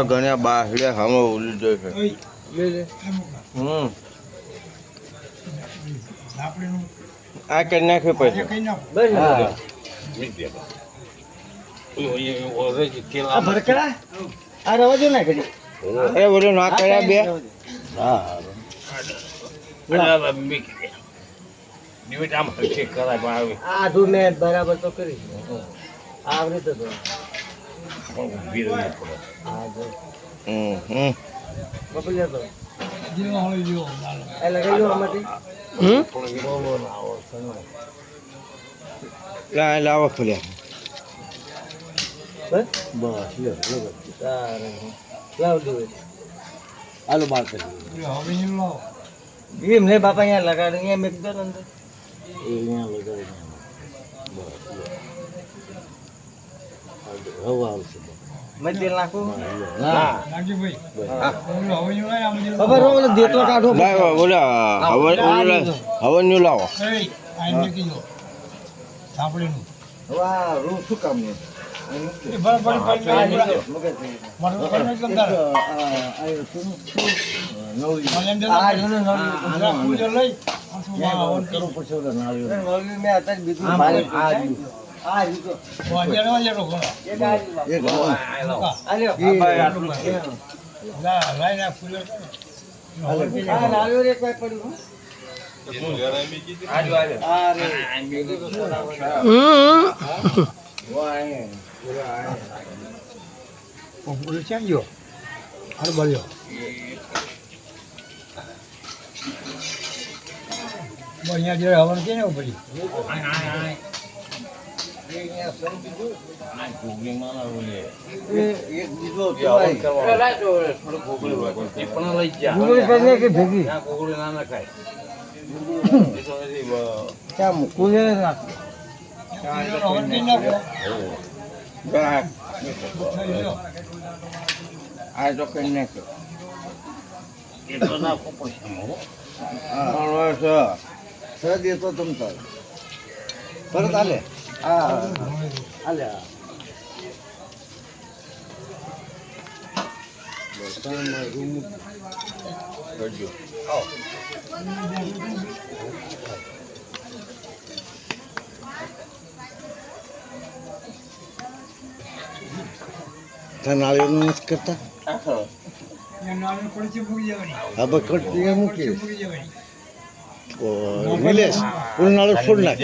ઘણા બાહડે હમ ઉલી જોઈ આ કરી નાખ્યું પછી બોલો ના કર્યા બે બરાબર તો કરી આવડી તો લાવો ખુલ્યા હાલો બાર કરી એમ ને બાપા અહીંયા લગાડે અહીંયા મેં કીધું અંદર અહીંયા લગાડે હવા આવશે મેં તેલ નાખું ના નાખી ભાઈ ખબર હોય દેતલો કાઢો બોલા હવન નું લાવો વાહ રૂ શું કામ ને અહીંયા જે હવાનું કે ને પડી આ તો કઈ નાખ્યો દેતો તમ તાર પરત આલે હા આલે નાળિયેર નથી કરતા હવે કટ મૂકી નિલેશ પૂરું નાળું ફૂલ નાખ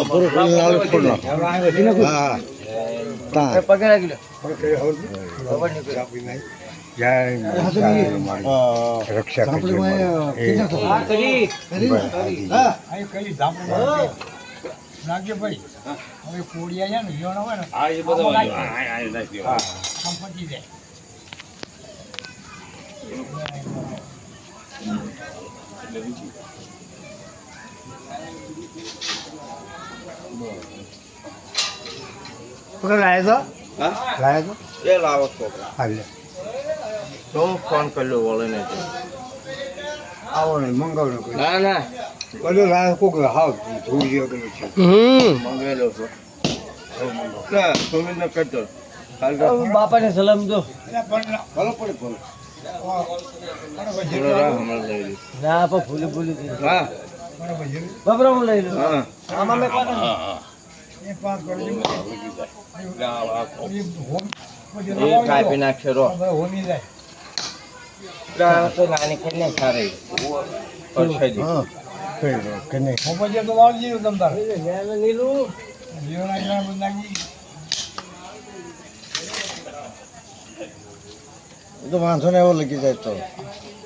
પૂરું ફૂલ નાળું ફૂલ નાખ હા પગે લાગી રક્ષા નાખજો ભાઈ હવે કોડિયા છે ને જીવન હોય ને આ એ બધા પતી જાય લાયા છો એ લાવો છોકરા હાલે તો ફોન કર્યો વળે ને આવો ને મંગાવનો ના ના બધું લાયા કોક હાવ ધોઈ ગયો છે મંગાવેલો છો સુમિત ને કરતો બાપાને સલામ દો ભલો પડે ભલો ના પણ ભૂલી ભૂલી હા બબરો હું લઈ લઉં હા આમાં મેં કાપી નાખ્યો રો તો નાની ખેલને સારી પરસાઈ હા કને હું પછી તો વાળ જીવ તમ તાર નીલું જીવ નાખી બંધાજી તો વાંધો ને એવો લગી જાય તો